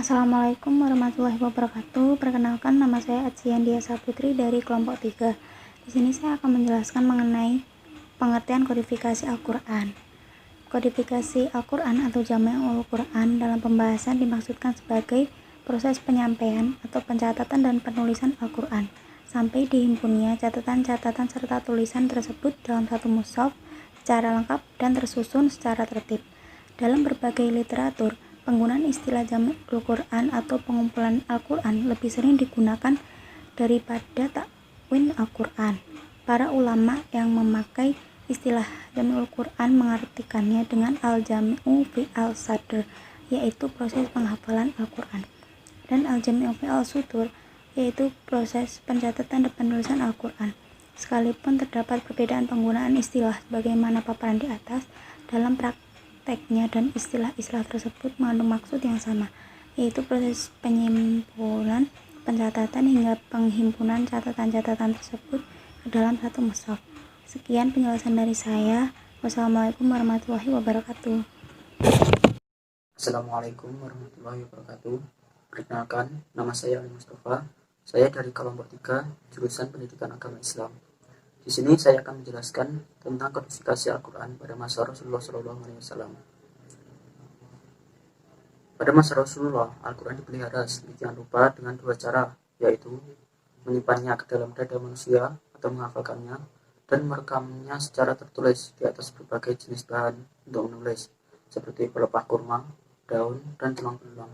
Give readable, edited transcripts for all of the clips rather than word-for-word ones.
Assalamualaikum warahmatullahi wabarakatuh. Perkenalkan, nama saya Atsian Diasa Putri dari kelompok 3. Di sini saya akan menjelaskan mengenai pengertian kodifikasi Al-Quran. Kodifikasi Al-Quran atau Jami'ul Quran dalam pembahasan dimaksudkan sebagai proses penyampaian atau pencatatan dan penulisan Al-Quran sampai dihimpunnya catatan-catatan serta tulisan tersebut dalam satu mushaf secara lengkap dan tersusun secara tertib. Dalam berbagai literatur, penggunaan istilah Jami'ul Quran atau pengumpulan Al-Quran lebih sering digunakan daripada takwin Al-Quran. Para ulama yang memakai istilah Jami'ul Quran mengartikannya dengan Al-Jami'u fi al-Sadr, yaitu proses penghafalan Al-Quran, dan Al-Jami'u fi al-Sutur, yaitu proses pencatatan dan penulisan Al-Quran. Sekalipun terdapat perbedaan penggunaan istilah sebagaimana paparan di atas, dalam prakteknya dan istilah-istilah tersebut mengandung maksud yang sama, yaitu proses penyimpulan, pencatatan hingga penghimpunan catatan-catatan tersebut ke dalam satu mushaf. Sekian penjelasan dari saya. Wassalamualaikum warahmatullahi wabarakatuh. Assalamualaikum warahmatullahi wabarakatuh. Perkenalkan, nama saya Ali Mustafa. Saya dari kelompok 3, jurusan Pendidikan Agama Islam. Di sini saya akan menjelaskan tentang kodifikasi Al-Quran pada masa Rasulullah SAW. Pada masa Rasulullah, Al-Quran dipelihara sedemikian rupa dengan dua cara, yaitu menyimpannya ke dalam dada manusia atau menghafalkannya, dan merekamnya secara tertulis di atas berbagai jenis bahan untuk menulis, seperti pelepah kurma, daun, dan tulang belulang.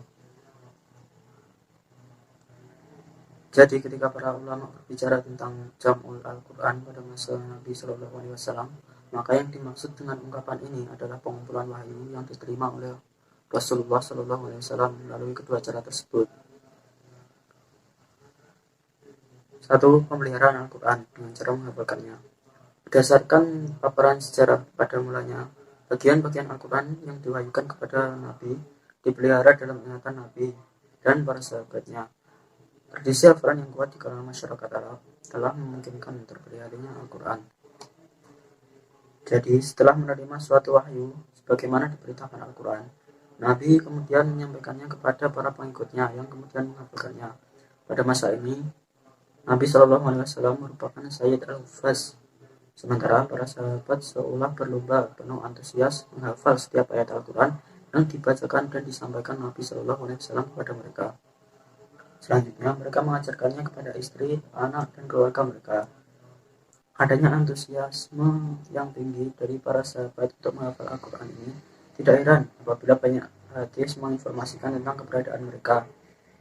Jadi ketika para ulama berbicara tentang Jam'ul Al-Quran pada masa Nabi SAW, maka yang dimaksud dengan ungkapan ini adalah pengumpulan wahyu yang diterima oleh Rasulullah SAW melalui kedua cara tersebut. 1. Pemeliharaan Al-Quran dengan cara menghafalkannya. Berdasarkan paparan sejarah pada mulanya, bagian-bagian Al-Quran yang diwahyukan kepada Nabi dipelihara dalam ingatan Nabi dan para sahabatnya. Tradisi hafalan yang kuat di kalangan masyarakat Arab telah memungkinkan terpeliharanya Al-Quran. Jadi, setelah menerima suatu wahyu, sebagaimana diberitakan Al-Quran, Nabi kemudian menyampaikannya kepada para pengikutnya yang kemudian menghafalkannya. Pada masa ini, Nabi SAW merupakan Sayyid al-Hufaz, sementara para sahabat seolah berlomba penuh antusias menghafal setiap ayat Al-Quran yang dibacakan dan disampaikan Nabi SAW kepada mereka. Selanjutnya, mereka mengajarkannya kepada istri, anak, dan keluarga mereka. Adanya antusiasme yang tinggi dari para sahabat untuk menghafal Al-Quran ini tidak heran apabila banyak hadis menginformasikan tentang keberadaan mereka,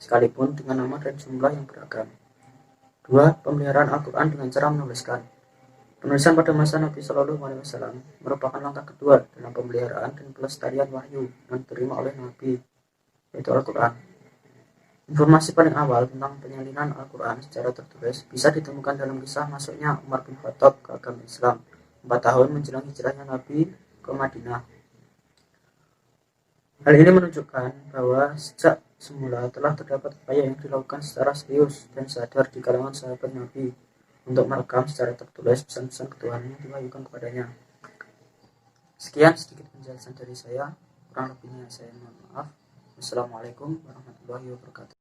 sekalipun dengan nama dan jumlah yang beragam. 2. Pemeliharaan Al-Quran dengan cara menuliskan. Penulisan pada masa Nabi SAW merupakan langkah kedua dalam pemeliharaan dan pelestarian wahyu yang diterima oleh Nabi, yaitu Al-Quran. Informasi paling awal tentang penyalinan Al-Quran secara tertulis bisa ditemukan dalam kisah masuknya Umar bin Khattab ke agama Islam 4 tahun menjelang hijrahnya Nabi ke Madinah. Hal ini menunjukkan bahwa sejak semula telah terdapat upaya yang dilakukan secara serius dan sadar di kalangan sahabat Nabi untuk merekam secara tertulis pesan-pesan ketuhanan yang diwahyukan kepadanya. Sekian sedikit penjelasan dari saya, kurang lebihnya saya mohon maaf. Assalamualaikum warahmatullahi wabarakatuh.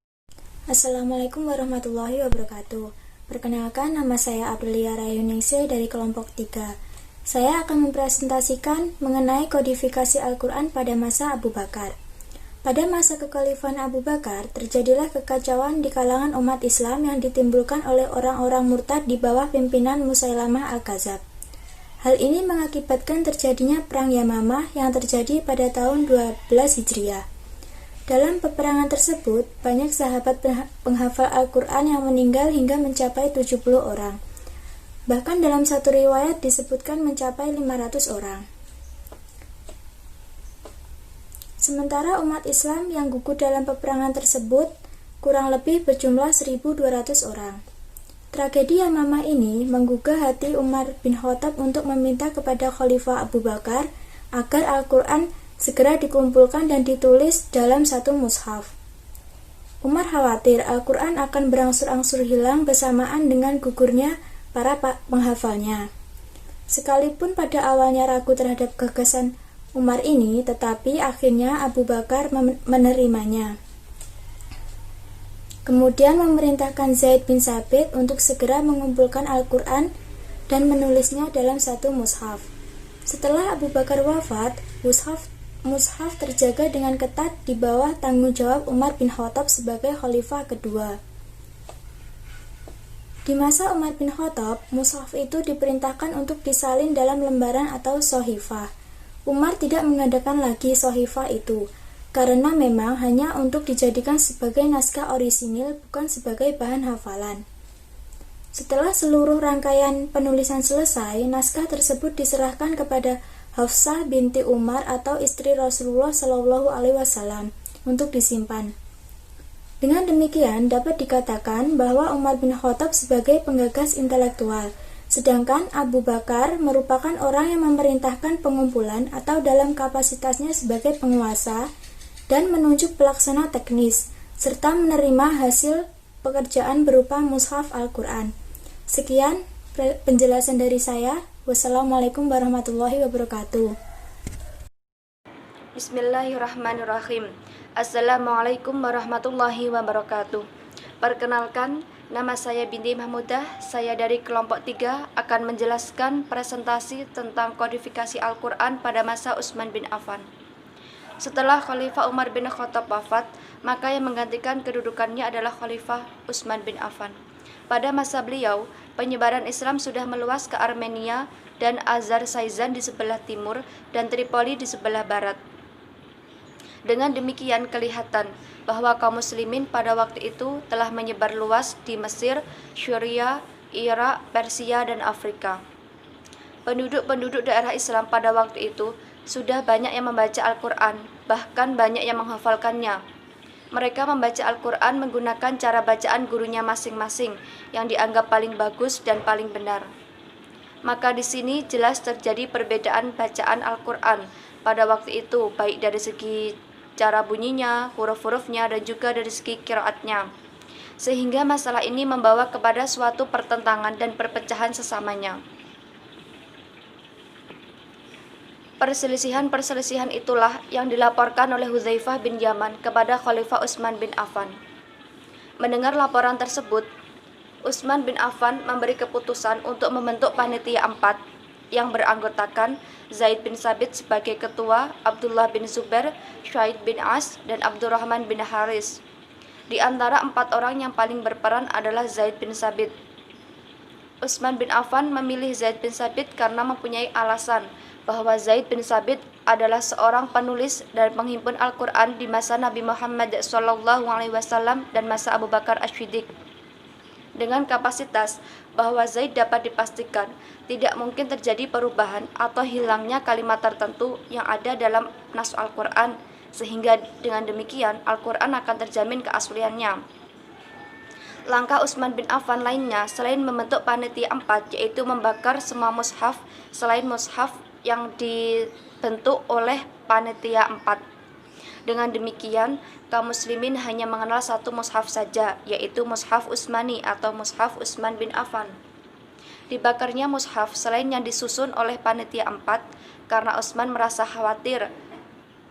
Assalamualaikum warahmatullahi wabarakatuh. Perkenalkan, nama saya Aprilia Rayuningsih dari kelompok 3. Saya akan mempresentasikan mengenai kodifikasi Al-Quran pada masa Abu Bakar. Pada masa kekhalifahan Abu Bakar, terjadilah kekacauan di kalangan umat Islam yang ditimbulkan oleh orang-orang murtad di bawah pimpinan Musailamah Al-Kadzab. Hal ini mengakibatkan terjadinya Perang Yamamah yang terjadi pada tahun 12 Hijriah. Dalam peperangan tersebut, banyak sahabat penghafal Al-Quran yang meninggal hingga mencapai 70 orang. Bahkan dalam satu riwayat disebutkan mencapai 500 orang. Sementara umat Islam yang gugur dalam peperangan tersebut kurang lebih berjumlah 1.200 orang. Tragedi Yamamah ini menggugah hati Umar bin Khattab untuk meminta kepada Khalifah Abu Bakar agar Al-Quran segera dikumpulkan dan ditulis dalam satu mushaf. Umar khawatir Al-Quran akan berangsur-angsur hilang bersamaan dengan gugurnya para penghafalnya. Sekalipun pada awalnya ragu terhadap gagasan Umar ini, tetapi akhirnya Abu Bakar menerimanya. Kemudian memerintahkan Zaid bin Sabit untuk segera mengumpulkan Al-Quran dan menulisnya dalam satu mushaf. Setelah Abu Bakar wafat, mushaf terjaga dengan ketat di bawah tanggung jawab Umar bin Khattab sebagai khalifah kedua. Di masa Umar bin Khattab, mushaf itu diperintahkan untuk disalin dalam lembaran atau sohifah. Umar tidak mengadakan lagi sohifah itu, karena memang hanya untuk dijadikan sebagai naskah orisinil, bukan sebagai bahan hafalan. Setelah seluruh rangkaian penulisan selesai, naskah tersebut diserahkan kepada Hafsah binti Umar atau istri Rasulullah Shallallahu Alaihi Wasallam untuk disimpan. Dengan demikian, dapat dikatakan bahwa Umar bin Khattab sebagai penggagas intelektual, sedangkan Abu Bakar merupakan orang yang memerintahkan pengumpulan atau dalam kapasitasnya sebagai penguasa dan menunjuk pelaksana teknis, serta menerima hasil pekerjaan berupa mushaf Al-Quran. Sekian penjelasan dari saya. Wassalamualaikum warahmatullahi wabarakatuh. Bismillahirrahmanirrahim. Assalamualaikum warahmatullahi wabarakatuh. Perkenalkan, nama saya Binti Mahmudah. Saya dari kelompok 3 akan menjelaskan presentasi tentang kodifikasi Al-Quran pada masa Utsman bin Affan. Setelah Khalifah Umar bin Khattab wafat, maka yang menggantikan kedudukannya adalah Khalifah Utsman bin Affan. Pada masa beliau, penyebaran Islam sudah meluas ke Armenia dan Azerbaijan di sebelah timur dan Tripoli di sebelah barat. Dengan demikian kelihatan bahwa kaum muslimin pada waktu itu telah menyebar luas di Mesir, Syria, Irak, Persia, dan Afrika. Penduduk-penduduk daerah Islam pada waktu itu sudah banyak yang membaca Al-Quran, bahkan banyak yang menghafalkannya. Mereka membaca Al-Quran menggunakan cara bacaan gurunya masing-masing yang dianggap paling bagus dan paling benar. Maka di sini jelas terjadi perbedaan bacaan Al-Quran pada waktu itu, baik dari segi cara bunyinya, huruf-hurufnya, dan juga dari segi qiraatnya. Sehingga masalah ini membawa kepada suatu pertentangan dan perpecahan sesamanya. Perselisihan-perselisihan itulah yang dilaporkan oleh Hudzaifah bin Yaman kepada Khalifah Utsman bin Affan. Mendengar laporan tersebut, Utsman bin Affan memberi keputusan untuk membentuk panitia 4 yang beranggotakan Zaid bin Sabit sebagai ketua, Abdullah bin Zubair, Syaid bin As, dan Abdurrahman bin Haris. Di antara 4 orang yang paling berperan adalah Zaid bin Sabit. Utsman bin Affan memilih Zaid bin Sabit karena mempunyai alasan bahwa Zaid bin Sabit adalah seorang penulis dan penghimpun Al-Quran di masa Nabi Muhammad SAW dan masa Abu Bakar As-Siddiq. Dengan kapasitas bahwa Zaid dapat dipastikan tidak mungkin terjadi perubahan atau hilangnya kalimat tertentu yang ada dalam nas Al-Quran, sehingga dengan demikian Al-Quran akan terjamin keasliannya. Langkah Utsman bin Affan lainnya selain membentuk panitia 4 yaitu membakar semua mushaf selain mushaf yang dibentuk oleh panitia 4. Dengan demikian, kaum muslimin hanya mengenal satu mushaf saja, yaitu mushaf Utsmani atau mushaf Utsman bin Affan. Dibakarnya mushaf selain yang disusun oleh panitia 4 karena Utsman merasa khawatir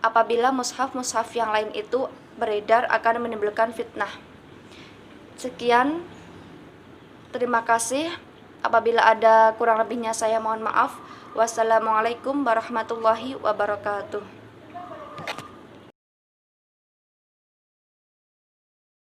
apabila mushaf-mushaf yang lain itu beredar akan menimbulkan fitnah. Sekian, terima kasih. Apabila ada kurang lebihnya saya mohon maaf. Wassalamualaikum warahmatullahi wabarakatuh.